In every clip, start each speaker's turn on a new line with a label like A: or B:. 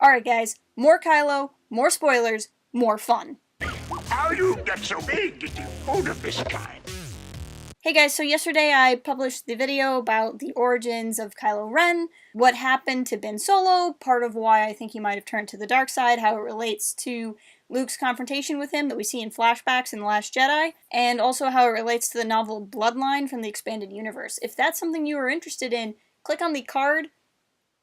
A: Alright guys, more Kylo, more spoilers, more fun.
B: How you get so big getting food of this kind?
A: Hey guys, so yesterday I published the video about the origins of Kylo Ren, what happened to Ben Solo, part of why I think he might have turned to the dark side, how it relates to Luke's confrontation with him that we see in flashbacks in The Last Jedi, and also how it relates to the novel Bloodline from the expanded universe. If that's something you are interested in, click on the card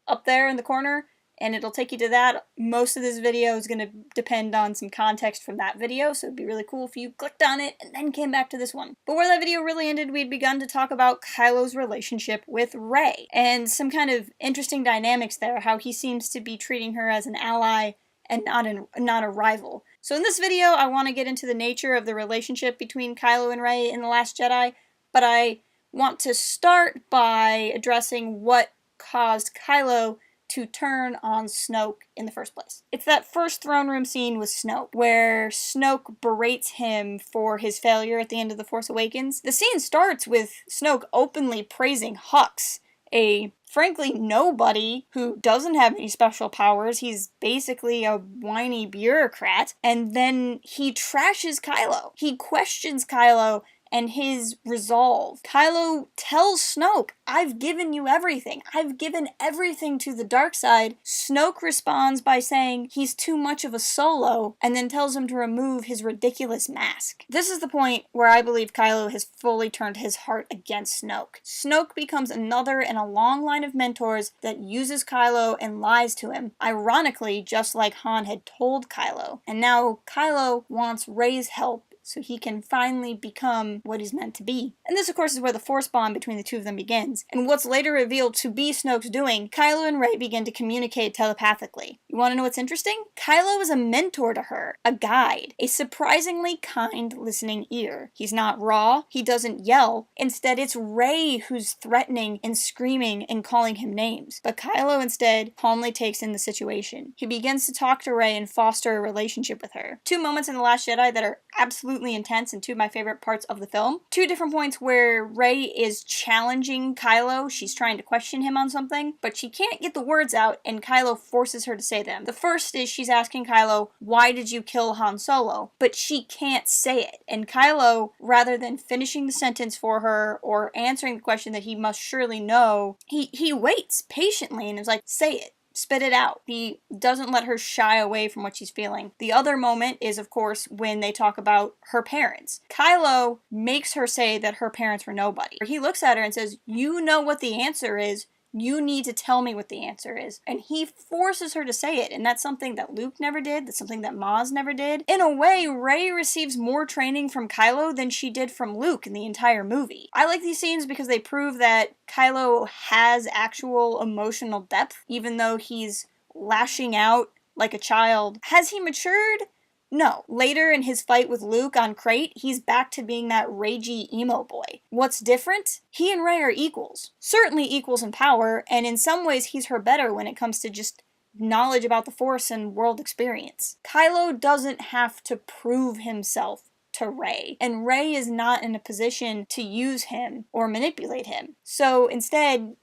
A: up there in the corner, and it'll take you to that. Most of this video is going to depend on some context from that video, so it'd be really cool if you clicked on it and then came back to this one. But where that video really ended, we'd begun to talk about Kylo's relationship with Rey, and some kind of interesting dynamics there, how he seems to be treating her as an ally and not a rival. So in this video, I want to get into the nature of the relationship between Kylo and Rey in The Last Jedi, but I want to start by addressing what caused Kylo to turn on Snoke in the first place. It's that first throne room scene with Snoke, where Snoke berates him for his failure at the end of The Force Awakens. The scene starts with Snoke openly praising Hux, a frankly nobody who doesn't have any special powers. He's basically a whiny bureaucrat, and then he trashes Kylo. He questions Kylo and his resolve. Kylo tells Snoke, I've given you everything. I've given everything to the dark side. Snoke responds by saying he's too much of a Solo, and then tells him to remove his ridiculous mask. This is the point where I believe Kylo has fully turned his heart against Snoke. Snoke becomes another in a long line of mentors that uses Kylo and lies to him, ironically just like Han had told Kylo. And now Kylo wants Rey's help so he can finally become what he's meant to be. And this, of course, is where the Force bond between the two of them begins. And what's later revealed to be Snoke's doing, Kylo and Rey begin to communicate telepathically. You want to know what's interesting? Kylo is a mentor to her, a guide, a surprisingly kind listening ear. He's not raw, he doesn't yell. Instead, it's Rey who's threatening and screaming and calling him names. But Kylo instead calmly takes in the situation. He begins to talk to Rey and foster a relationship with her. Two moments in The Last Jedi that are absolutely intense and two of my favorite parts of the film. Two different points where Rey is challenging Kylo. She's trying to question him on something, but she can't get the words out, and Kylo forces her to say them. The first is she's asking Kylo, why did you kill Han Solo? But she can't say it. And Kylo, rather than finishing the sentence for her or answering the question that he must surely know, he waits patiently and is like, say it. Spit it out. He doesn't let her shy away from what she's feeling. The other moment is, of course, when they talk about her parents. Kylo makes her say that her parents were nobody. He looks at her and says, you know what the answer is. You need to tell me what the answer is. And he forces her to say it, and that's something that Luke never did, that's something that Maz never did. In a way, Rey receives more training from Kylo than she did from Luke in the entire movie. I like these scenes because they prove that Kylo has actual emotional depth, even though he's lashing out like a child. Has he matured? No. Later in his fight with Luke on Crate, he's back to being that ragey emo boy. What's different? He and Rey are equals. Certainly equals in power, and in some ways he's her better when it comes to just knowledge about the Force and world experience. Kylo doesn't have to prove himself to Rey, and Rey is not in a position to use him or manipulate him. So instead,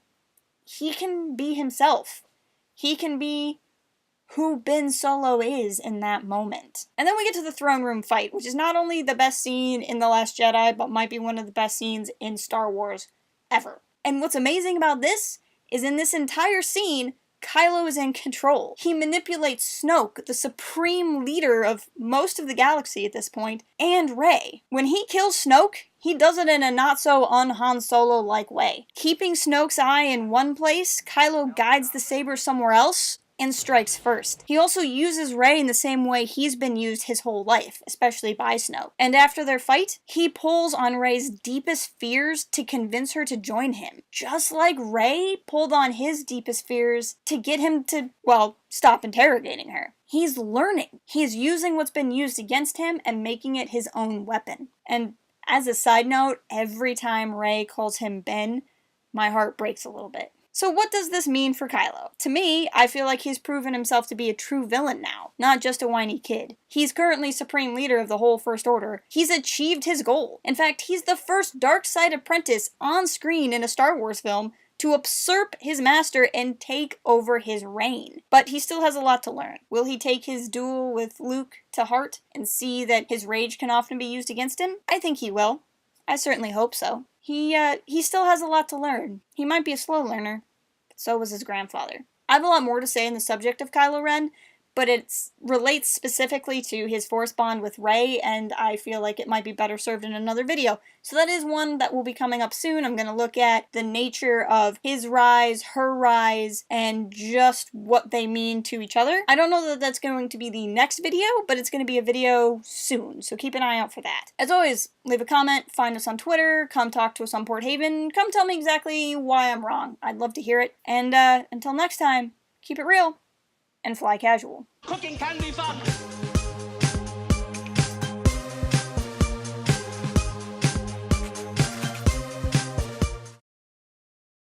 A: he can be himself. He can be who Ben Solo is in that moment. And then we get to the throne room fight, which is not only the best scene in The Last Jedi, but might be one of the best scenes in Star Wars ever. And what's amazing about this is in this entire scene, Kylo is in control. He manipulates Snoke, the supreme leader of most of the galaxy at this point, and Rey. When he kills Snoke, he does it in a not-so-un-Han Solo-like way. Keeping Snoke's eye in one place, Kylo guides the saber somewhere else, and strikes first. He also uses Rey in the same way he's been used his whole life, especially by Snoke. And after their fight, he pulls on Rey's deepest fears to convince her to join him. Just like Rey pulled on his deepest fears to get him to, well, stop interrogating her. He's learning. He's using what's been used against him and making it his own weapon. And as a side note, every time Rey calls him Ben, my heart breaks a little bit. So what does this mean for Kylo? To me, I feel like he's proven himself to be a true villain now, not just a whiny kid. He's currently Supreme Leader of the whole First Order. He's achieved his goal. In fact, he's the first dark side apprentice on screen in a Star Wars film to usurp his master and take over his reign. But he still has a lot to learn. Will he take his duel with Luke to heart and see that his rage can often be used against him? I think he will. I certainly hope so. He still has a lot to learn. He might be a slow learner, but so was his grandfather. I have a lot more to say in the subject of Kylo Ren, but it relates specifically to his Force bond with Rey, and I feel like it might be better served in another video. So that is one that will be coming up soon. I'm going to look at the nature of his rise, her rise, and just what they mean to each other. I don't know that that's going to be the next video, but it's going to be a video soon, so keep an eye out for that. As always, leave a comment, find us on Twitter, come talk to us on Port Haven, come tell me exactly why I'm wrong. I'd love to hear it. And until next time, keep it real and fly casual.
C: Cooking can be fun.